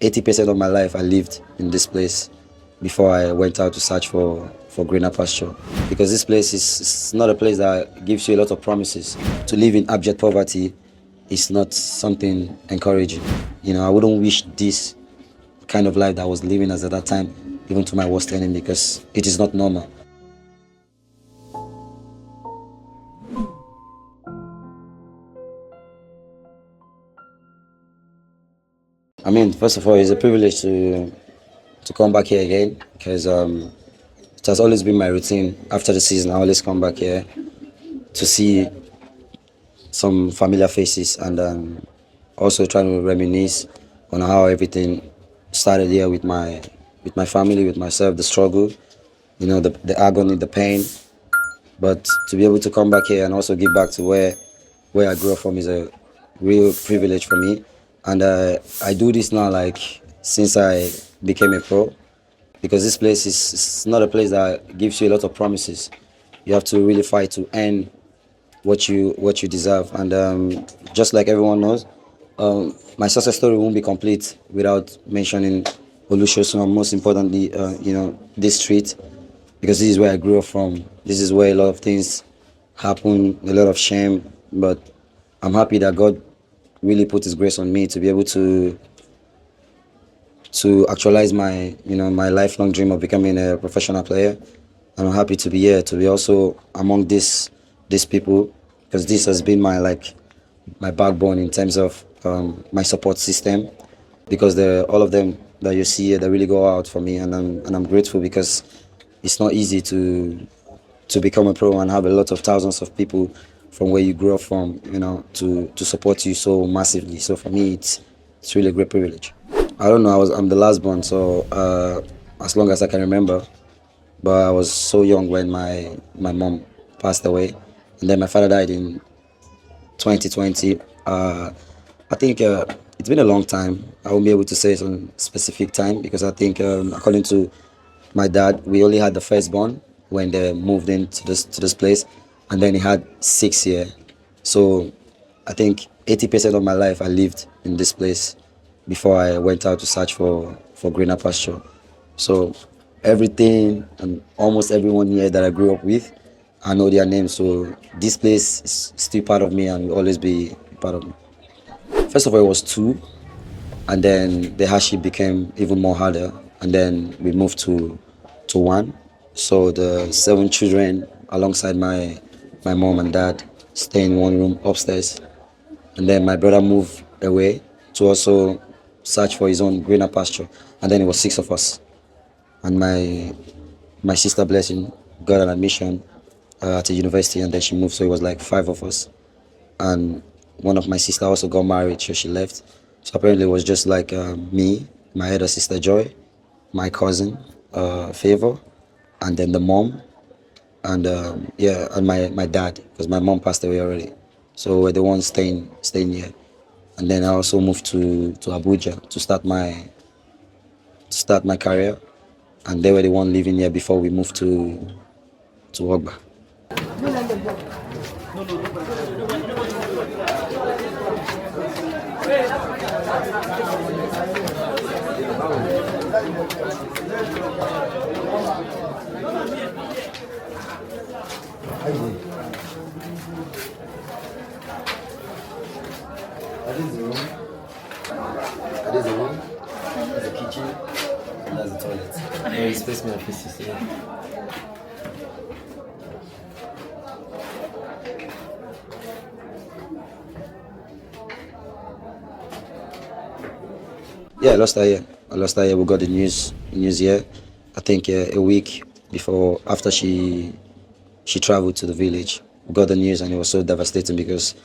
80% of my life I lived in this place before I went out to search for greener pasture. Because this place is not a place that gives you a lot of promises. To live in abject poverty is not something encouraging. I wouldn't wish this kind of life that I was living as at that time, even to my worst enemy, because it is not normal. I mean, first of all, it's a privilege to come back here again because it has always been my routine. After the season, I always come back here to see some familiar faces and also trying to reminisce on how everything started here with my family, with myself, the struggle, the agony, the pain. But to be able to come back here and also give back to where I grew up from is a real privilege for me. And I do this now like since I became a pro because this place is not a place that gives you a lot of promises. You have to really fight to earn what you deserve. And just like everyone knows, my success story won't be complete without mentioning Olusegun, most importantly, this street, because this is where I grew up from. This is where a lot of things happen, a lot of shame. But I'm happy that God really put His grace on me to be able to actualize my lifelong dream of becoming a professional player. And I'm happy to be here, to be also among these people, because this has been my backbone in terms of my support system. Because all of them that you see here, they really go out for me, and I'm grateful because it's not easy to become a pro and have a lot of thousands of people from where you grew up from, to support you so massively. So for me, it's really a great privilege. I don't know. I'm the last born, so as long as I can remember. But I was so young when my mom passed away, and then my father died in 2020. I think it's been a long time. I won't be able to say some specific time because I think, according to my dad, we only had the firstborn when they moved into this place, and then he had 6 year. So I think 80% of my life I lived in this place before I went out to search for greener pasture. So everything and almost everyone here that I grew up with, I know their names. So this place is still part of me and will always be part of me. First of all, it was two, and then the hardship became even more harder, and then we moved to one. So the 7 children, alongside my mom and dad, stay in one room upstairs, and then my brother moved away to also search for his own greener pasture, and then it was 6 of us, and my sister blessing got an admission at a university, and then she moved, so it was like 5 of us. And one of my sister also got married, so she left. So apparently it was just like me, my elder sister Joy, my cousin Favor, and then the mom, and yeah, and my dad, because my mom passed away already. So we're the ones staying here. And then I also moved to Abuja to start my career, and they were the one living here before we moved to Ogba. That is the room. That is the room. That's the kitchen. And that's the toilet. Yeah, space me office. Yeah. Yeah, I lost her here. We got the news here. I think a week after she traveled to the village. We got the news, and it was so devastating because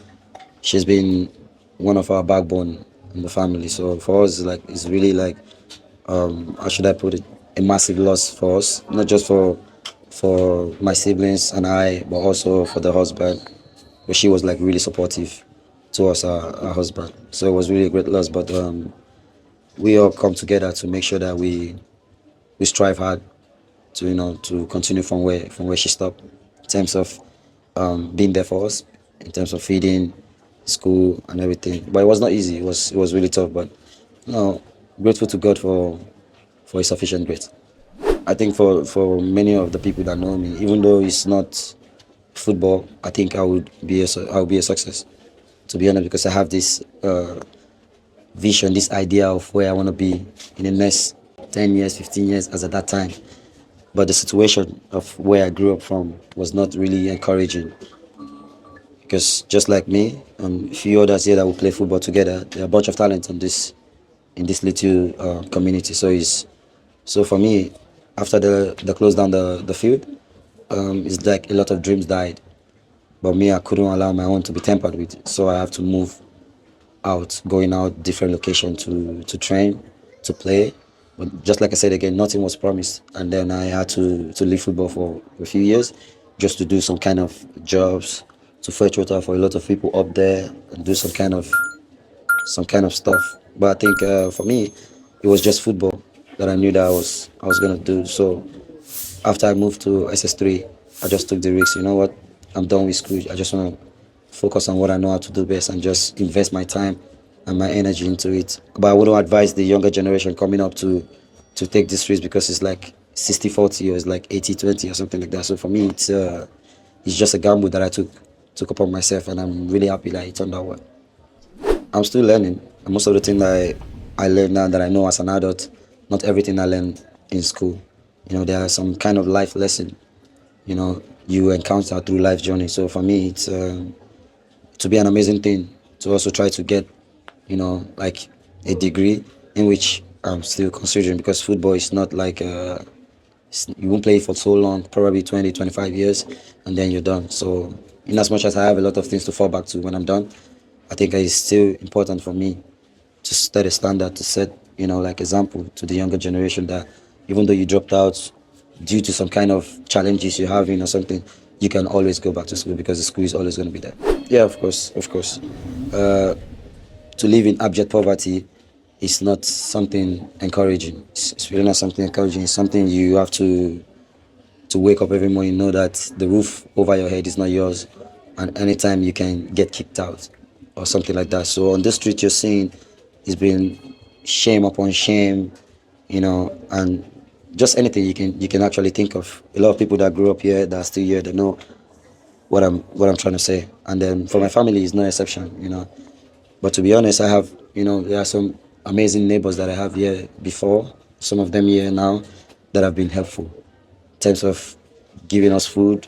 she's been one of our backbone in the family. So for us, it's really like, how should I put it, a massive loss for us, not just for my siblings and I, but also for the husband. But she was like really supportive to us, our husband. So it was really a great loss. But we all come together to make sure that we strive hard to continue from where she stopped, in terms of being there for us, in terms of feeding, school and everything. But it was not easy. It was really tough. But no, grateful to God for His sufficient grace. I think for many of the people that know me, even though it's not football, I think I will be a success. To be honest, because I have this vision, this idea of where I want to be in the next 10 years, 15 years, as at that time. But the situation of where I grew up from was not really encouraging. Because just like me and a few others here that will play football together, there are a bunch of talent in this little community. So for me, after the close down the field, it's like a lot of dreams died. But me, I couldn't allow my own to be tampered with, so I have to move out, going out different location to train, to play. But just like I said again, nothing was promised, and then I had to leave football for a few years, just to do some kind of jobs, to fetch water for a lot of people up there, and do some kind of stuff. But I think for me, it was just football that I knew that I was gonna do. So after I moved to SS3, I just took the risk. You know what? I'm done with school. I just want to focus on what I know how to do best and just invest my time and my energy into it. But I wouldn't advise the younger generation coming up to take this risk because it's like 60-40 or it's like 80-20 or something like that. So for me, it's just a gamble that I took upon myself, and I'm really happy that it turned out well. I'm still learning. And most of the things that I learn now that I know as an adult, not everything I learned in school. You know, there are some kind of life lesson, you know, you encounter through life journey. So for me, it's to be an amazing thing to also try to get, you know, like a degree in which I'm still considering, because football is not like you won't play it for so long, probably 20, 25 years, and then you're done. So in as much as I have a lot of things to fall back to when I'm done, I think it's still important for me to set a standard, to set, you know, like example to the younger generation that even though you dropped out due to some kind of challenges you're having or something, you can always go back to school because the school is always going to be there. Yeah, of course, of course. To live in abject poverty is not something encouraging. It's really not something encouraging. It's something you have to wake up every morning, know that the roof over your head is not yours, and anytime you can get kicked out or something like that. So on the street, you're seeing it's been shame upon shame, you know, and just anything you can actually think of. A lot of people that grew up here, that are still here, they know what I'm trying to say. And then for my family, it's no exception, you know. But to be honest, I have, you know, there are some amazing neighbors that I have here before, some of them here now, that have been helpful in terms of giving us food.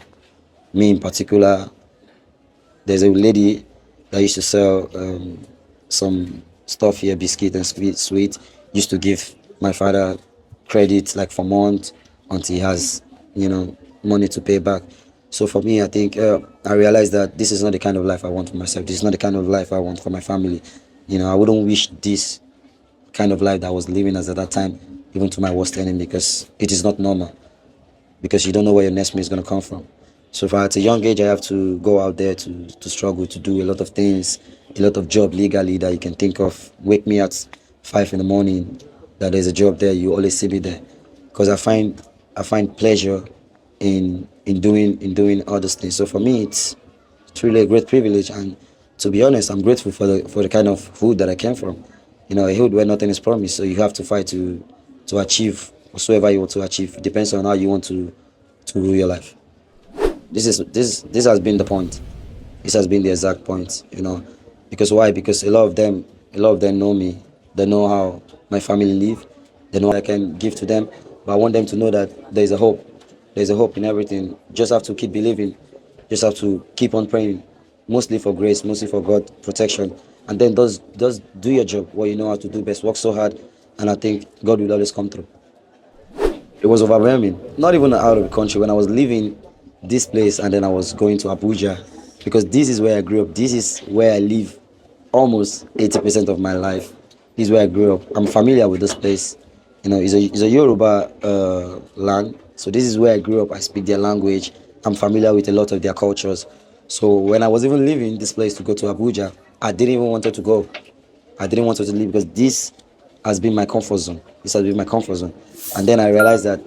Me in particular, there's a lady that used to sell some stuff here, biscuit and sweet. Used to give my father credit like for months until he has, you know, money to pay back. So for me, I think I realized that this is not the kind of life I want for myself. This is not the kind of life I want for my family. You know, I wouldn't wish this kind of life that I was living as at that time, even to my worst enemy, because it is not normal, because you don't know where your next meal is going to come from. So if at a young age, I have to go out there to struggle, to do a lot of things, a lot of job legally that you can think of. Wake me at 5 in the morning, that there's a job there, you always see me there. Because I find pleasure in doing all these things. So for me, it's really a great privilege, and to be honest, I'm grateful for the kind of hood that I came from. You know, a hood where nothing is promised, so you have to fight to achieve whatsoever you want to achieve. It depends on how you want to rule your life. This has been the point. This has been the exact point, you know. Because why? Because a lot of them know me. They know how my family live. They know what I can give to them. But I want them to know that there's a hope. There's a hope in everything. Just have to keep believing. Just have to keep on praying. Mostly for grace, mostly for God protection. And then does do your job, what you know how to do best. Work so hard, and I think God will always come through. It was overwhelming. Not even out of the country. When I was leaving this place and then I was going to Abuja, because this is where I grew up. This is where I live almost 80% of my life. This is where I grew up. I'm familiar with this place. You know, it's a Yoruba land. So this is where I grew up. I speak their language. I'm familiar with a lot of their cultures. So when I was even leaving this place to go to Abuja, I didn't even want to go. I didn't want to leave because this has been my comfort zone. This has been my comfort zone. And then I realized that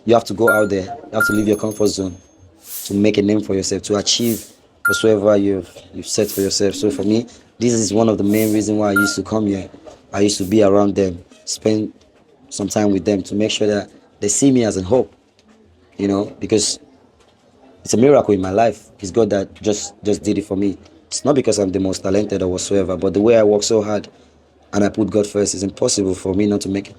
you have to go out there. You have to leave your comfort zone to make a name for yourself, to achieve whatsoever you've set for yourself. So for me, this is one of the main reasons why I used to come here. I used to be around them. spend some time with them to make sure that they see me as a hope, because it's a miracle in my life. It's God that just did it for me. It's not because I'm the most talented or whatsoever, but the way I work so hard and I put God first, it's impossible for me not to make it.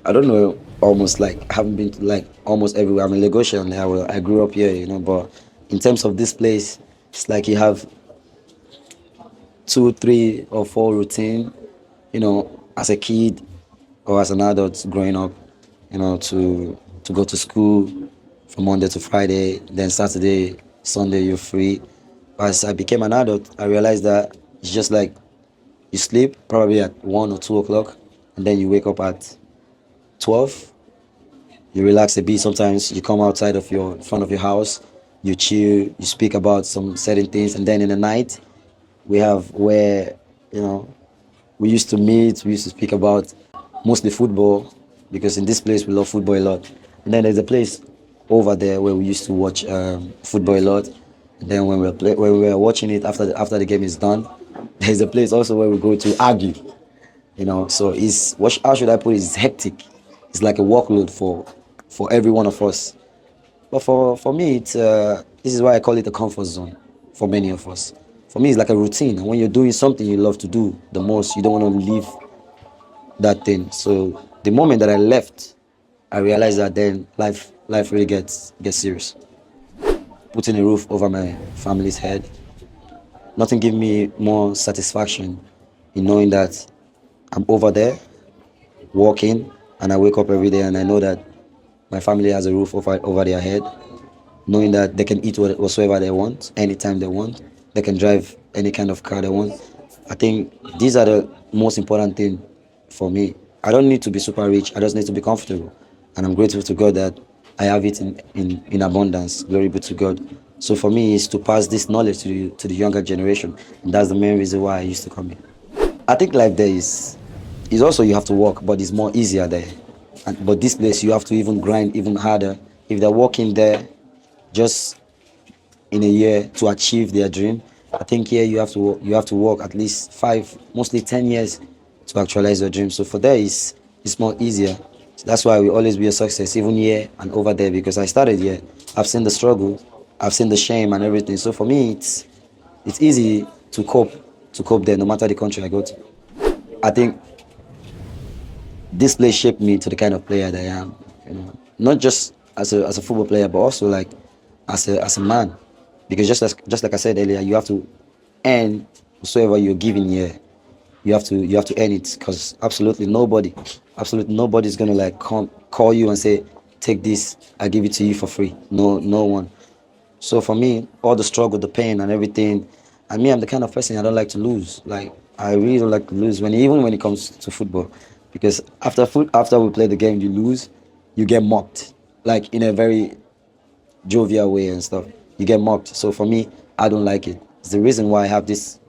I don't know, almost like I haven't been to like almost everywhere. I'm in Lagosian. I grew up here, but in terms of this place, it's like you have two, three, or four routine, as a kid or as an adult growing up, to go to school from Monday to Friday, then Saturday, Sunday you're free. As I became an adult, I realized that it's just like you sleep probably at 1 or 2 o'clock, and then you wake up at 12. You relax a bit. Sometimes you come outside of your in front of your house, you chill, you speak about some certain things, and then in the night we have where you know we used to meet. We used to speak about mostly football because in this place we love football a lot. And then there's a place over there where we used to watch football a lot. And then when we were watching it after the game is done, there's a place also where we go to argue. So how should I put it? It's hectic. It's like a workload for every one of us. But for me, this is why I call it a comfort zone for many of us. For me, it's like a routine. And when you're doing something you love to do the most, you don't want to leave that thing. So the moment that I left, I realized that then life really gets serious. Putting a roof over my family's head, nothing gives me more satisfaction in knowing that I'm over there working, and I wake up every day and I know that my family has a roof over their head, knowing that they can eat whatsoever they want, anytime they want. They can drive any kind of car they want. I think these are the most important thing for me. I don't need to be super rich. I just need to be comfortable. And I'm grateful to God that I have it in abundance. Glory be to God. So for me, it's to pass this knowledge to the younger generation. And that's the main reason why I used to come here. I think life there is also you have to work, but it's more easier there. But this place you have to even grind even harder. If they're working there just in a year to achieve their dream, I think here you have to work at least 5, mostly 10 years to actualize your dream. So for there it's more easier. So that's why we always be a success, even here and over there, because I started here. I've seen the struggle, I've seen the shame and everything. So for me it's easy to cope there no matter the country I go to. I think this place shaped me to the kind of player that I am. Not just as a football player, but also like as a man, because just like I said earlier, you have to earn whatsoever you're given here. You have to earn it, because absolutely nobody is gonna like call you and say, take this, I give it to you for free. No one. So for me, all the struggle, the pain, and everything, and me, I'm the kind of person I don't like to lose. Like I really don't like to lose even when it comes to football, because after we play the game, you lose, you get mocked, like in a very jovial way and stuff. You get mocked. So for me, I don't like it. It's the reason why I have this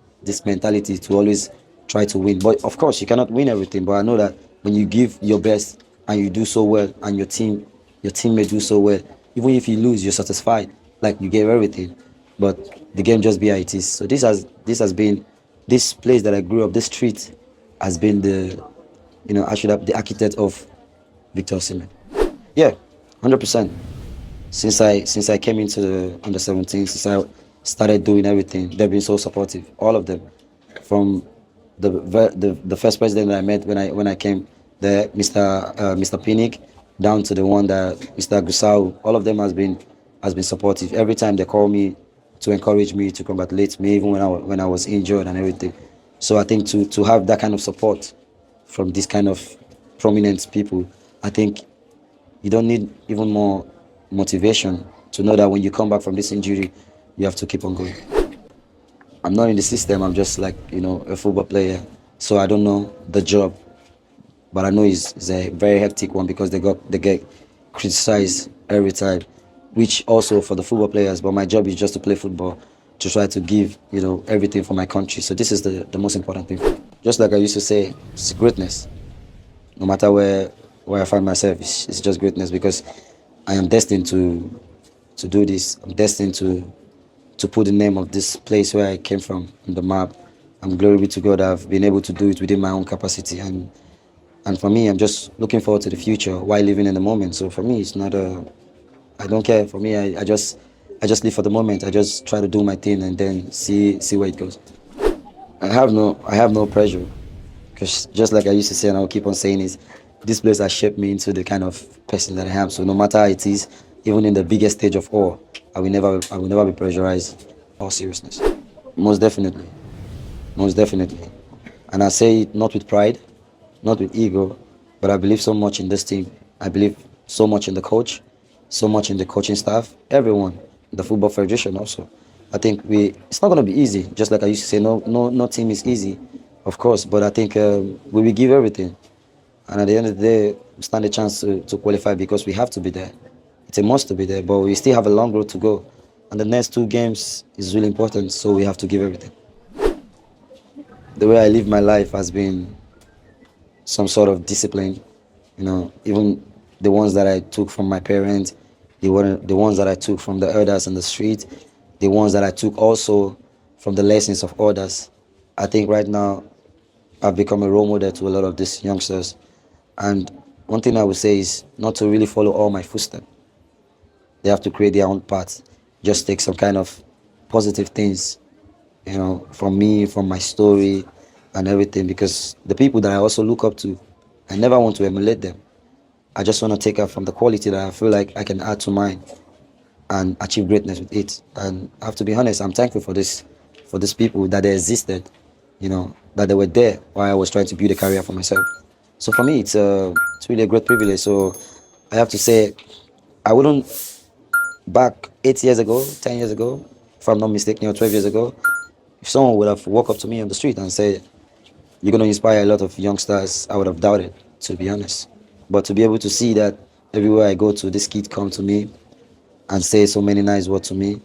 mentality to always try to win. But of course, you cannot win everything. But I know that when you give your best and you do so well, and your team may do so well, even if you lose, you're satisfied. Like you gave everything. But the game just be how it is. So this has been this place that I grew up. This street has been I should have the architect of Victor Osimhen. Yeah, 100%. Since I came into the under 17, since I started doing everything, they've been so supportive. All of them, from the first president that I met when I came there, Mr. Pinnick, down to the one that Mr. Gusau. All of them has been supportive. Every time they call me to encourage me, to congratulate me, even when I was injured and everything. So I think to have that kind of support from this kind of prominent people, I think you don't need even more motivation to know that when you come back from this injury, you have to keep on going. I'm not in the system. I'm just like a football player, so I don't know the job, but I know it's a very hectic one, because they get criticized every time, which also for the football players. But my job is just to play football, to try to give everything for my country. So this is the most important thing. Just like I used to say, it's greatness. No matter where I find myself, it's just greatness, because I am destined to do this. I'm destined to put the name of this place where I came from on the map. I'm glory be to God. I've been able to do it within my own capacity, and And for me, I'm just looking forward to the future while living in the moment. So for me, it's not a. I don't care. For me, I just live for the moment. I just try to do my thing and then see where it goes. I have no pressure because just like I used to say and I'll keep on saying is, this place has shaped me into the kind of person that I am. So no matter how it is, even in the biggest stage of awe, I will never be pressurized or seriousness. Most definitely, most definitely. And I say it not with pride, not with ego, but I believe so much in this team. I believe so much in the coach, so much in the coaching staff, everyone, the football federation also. I think it's not going to be easy. Just like I used to say, no team is easy, of course. But I think we will give everything, and at the end of the day, we stand a chance to qualify because we have to be there. It's a must to be there, but we still have a long road to go, and the next two games is really important. So we have to give everything. The way I live my life has been some sort of discipline. Even the ones that I took from my parents, the ones that I took from the elders on the street, the ones that I took also from the lessons of others. I think right now I've become a role model to a lot of these youngsters. And one thing I would say is not to really follow all my footsteps. They have to create their own path. Just take some kind of positive things, from me, from my story and everything. Because the people that I also look up to, I never want to emulate them. I just want to take out from the quality that I feel like I can add to mine and achieve greatness with it. And I have to be honest, I'm thankful for these people that they existed, that they were there while I was trying to build a career for myself. So for me, it's really a great privilege. So I have to say, I wouldn't back 8 years ago, 10 years ago, if I'm not mistaken, or 12 years ago, if someone would have walked up to me on the street and said, "You're going to inspire a lot of youngsters," I would have doubted, to be honest. But to be able to see that everywhere I go to, this kid come to me and say so many nice words to me,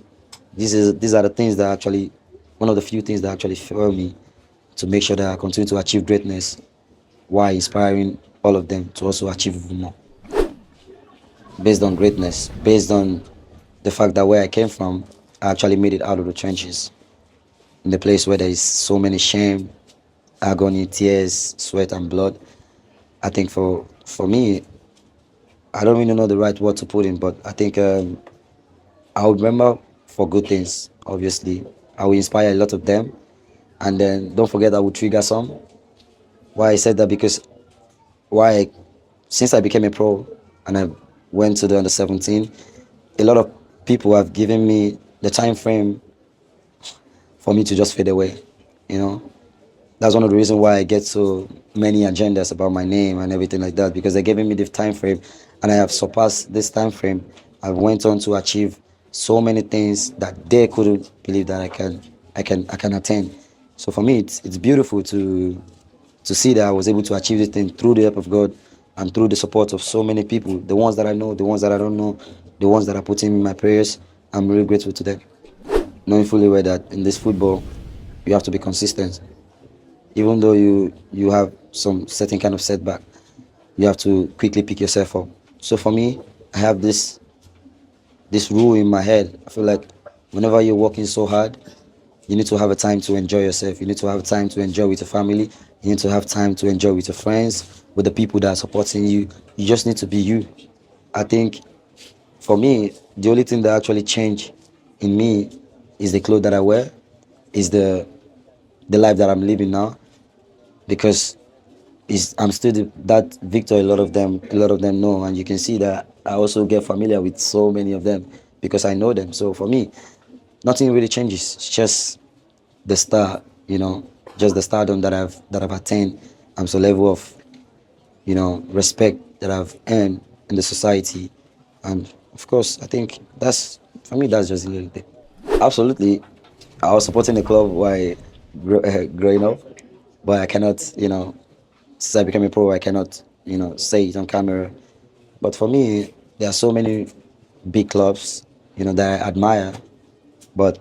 these are the things that actually, one of the few things that actually fuel me to make sure that I continue to achieve greatness while inspiring all of them to also achieve even more. Based on greatness, based on the fact that where I came from, I actually made it out of the trenches in the place where there is so many shame, agony, tears, sweat, and blood. I think for me, I don't really know the right word to put in, but I think I will remember for good things. Obviously, I will inspire a lot of them, and then don't forget I will trigger some. Why I said that because why since I became a pro and I went to the under 17, a lot of people have given me the time frame for me to just fade away. You know, that's one of the reasons why I get so many agendas about my name and everything like that, because they're giving me the time frame, and I have surpassed this time frame. I went on to achieve so many things that they couldn't believe that I can attain. So for me, it's beautiful to see that I was able to achieve this thing through the help of God and through the support of so many people, the ones that I know, the ones that I don't know, the ones that are putting in my prayers. I'm really grateful to them, knowing fully well that in this football, you have to be consistent. Even though you have some certain kind of setback, you have to quickly pick yourself up. So for me, I have this rule in my head. I feel like whenever you're working so hard, you need to have a time to enjoy yourself. You need to have time to enjoy with your family. You need to have time to enjoy with your friends, with the people that are supporting you. You just need to be you. I think for me, the only thing that actually changed in me is the clothes that I wear, is the life that I'm living now, because I'm still that Victor. A lot of them know, and you can see that I also get familiar with so many of them because I know them. So for me, nothing really changes. It's just the star, just the stardom that I've attained, and so level of respect that I've earned in the society, and of course, I think that's for me. That's just a little thing. Absolutely, I was supporting the club while growing up, but I cannot, since I became a pro, I cannot, say it on camera. But for me, there are so many big clubs, that I admire. But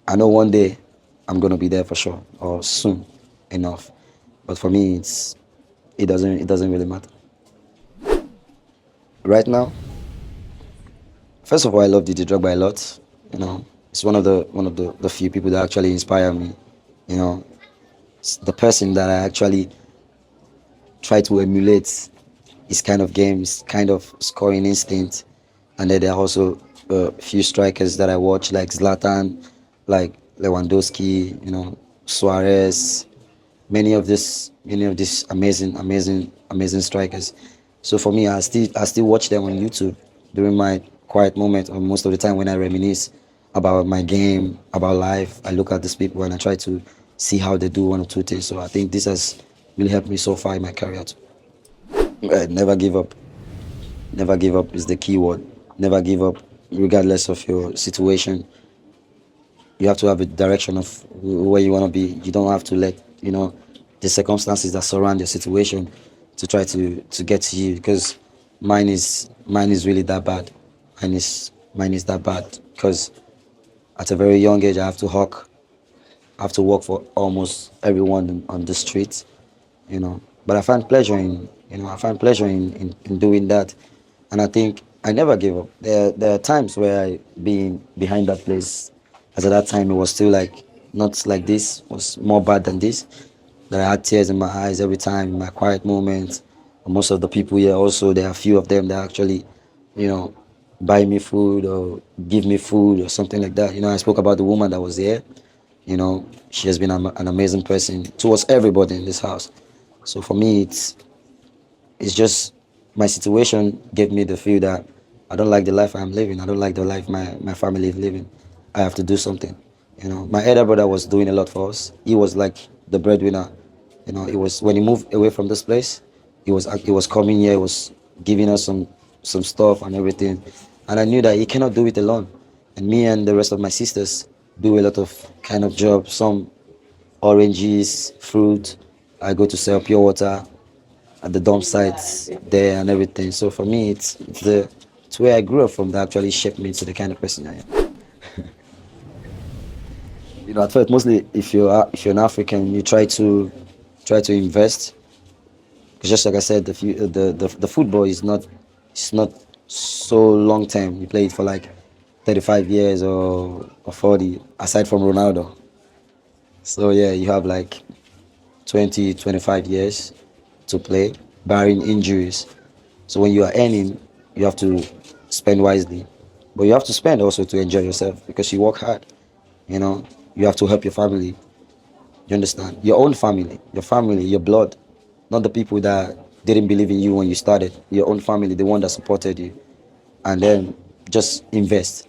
I know one day I'm gonna be there for sure, or soon enough. But for me, it doesn't really matter. Right now, first of all, I love Didi Drogba a lot. It's one of the few people that actually inspire me. You know, it's the person that I actually try to emulate his kind of game, his kind of scoring instinct. And then there are also a few strikers that I watch, like Zlatan, like Lewandowski, Suarez, many of these amazing strikers. So for me, I still watch them on YouTube during my quiet moment, or most of the time when I reminisce about my game, about life. I look at these people and I try to see how they do one or two things. So I think this has really helped me so far in my career too. Never give up. Never give up is the key word. Never give up, regardless of your situation. You have to have a direction of where you want to be. You don't have to let the circumstances that surround your situation to try to get to you, because mine is really that bad. Mine is that bad because at a very young age I have to work for almost everyone on the street, But I find pleasure in doing that, and I think I never give up. There are times where I being behind that place, as at that time it was still like not like this, was more bad than this. That I had tears in my eyes every time in my quiet moments. And most of the people here also, there are a few of them that actually, you know, buy me food or give me food or something like that. I spoke about the woman that was here. She has been an amazing person towards everybody in this house. So for me, it's just my situation gave me the feel that I don't like the life I'm living. I don't like the life my family is living. I have to do something. My elder brother was doing a lot for us. He was like the breadwinner. It was when he moved away from this place, he was coming here, he was giving us some stuff and everything. And I knew that he cannot do it alone. And me and the rest of my sisters do a lot of kind of jobs, some oranges, fruit. I go to sell pure water at the dump sites there and everything. So for me, it's where I grew up from that actually shaped me into the kind of person I am. At first, mostly if you're an African, you try to invest, because just like I said, the football is not so long term. You play it for like 35 years or 40, aside from Ronaldo. So yeah, you have like 20, 25 years to play, barring injuries. So when you are earning, you have to spend wisely. But you have to spend also to enjoy yourself, because you work hard. You know, you have to help your family. You understand? Your own family, your family, your blood, not the people that didn't believe in you when you started. Your own family, the one that supported you. And then just invest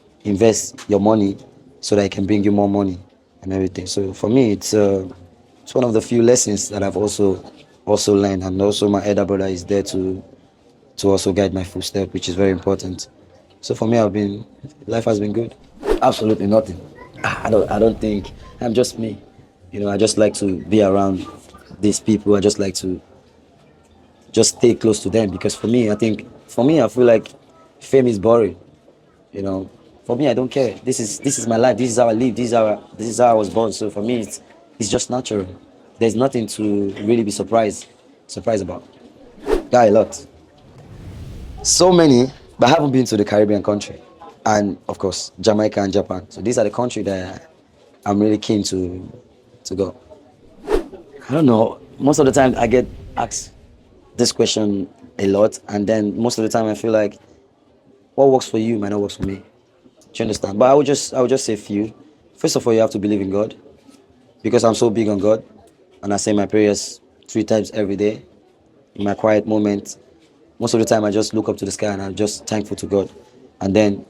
your money so that it can bring you more money and everything. So for me, it's one of the few lessons that I've also learned, and also my elder brother is there to also guide my footsteps, which is very important. So for me, life has been good. Absolutely nothing. I don't think. I'm just me. I just like to be around these people. I just like to just stay close to them, because for me, I feel like fame is boring. You know, for me, I don't care. This is my life. This is how I live. This is how I was born. So for me, it's just natural. There's nothing to really be surprised about. Yeah, a lot. So many, but I haven't been to the Caribbean country, and of course Jamaica and Japan. So these are the countries that I'm really keen to go. I don't know. Most of the time I get asked this question a lot, and then most of the time I feel like what works for you might not work for me. Do you understand? But I would just say few. First of all, you have to believe in God, because I'm so big on God, and I say my prayers 3 times every day in my quiet moments. Most of the time I just look up to the sky and I'm just thankful to God. And then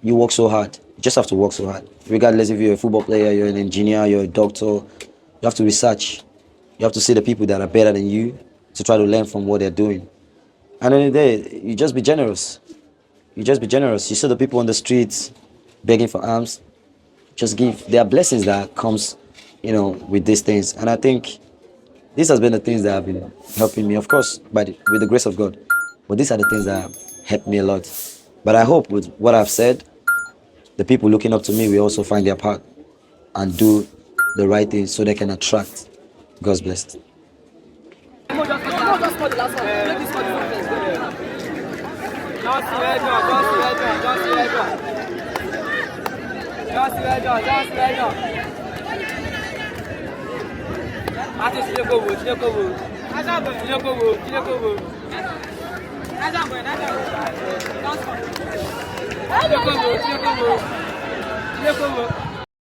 you work so hard. You just have to work so hard. Regardless if you're a football player, you're an engineer, you're a doctor, you have to research. You have to see the people that are better than you to try to learn from what they're doing. And in the day, you just be generous. You just be generous. You see the people on the streets begging for alms. Just give. There are blessings that comes, with these things. And I think these has been the things that have been helping me, of course, with the grace of God. But these are the things that have helped me a lot. But I hope with what I've said, the people looking up to me will also find their part and do the right thing so they can attract God's blessing. Don't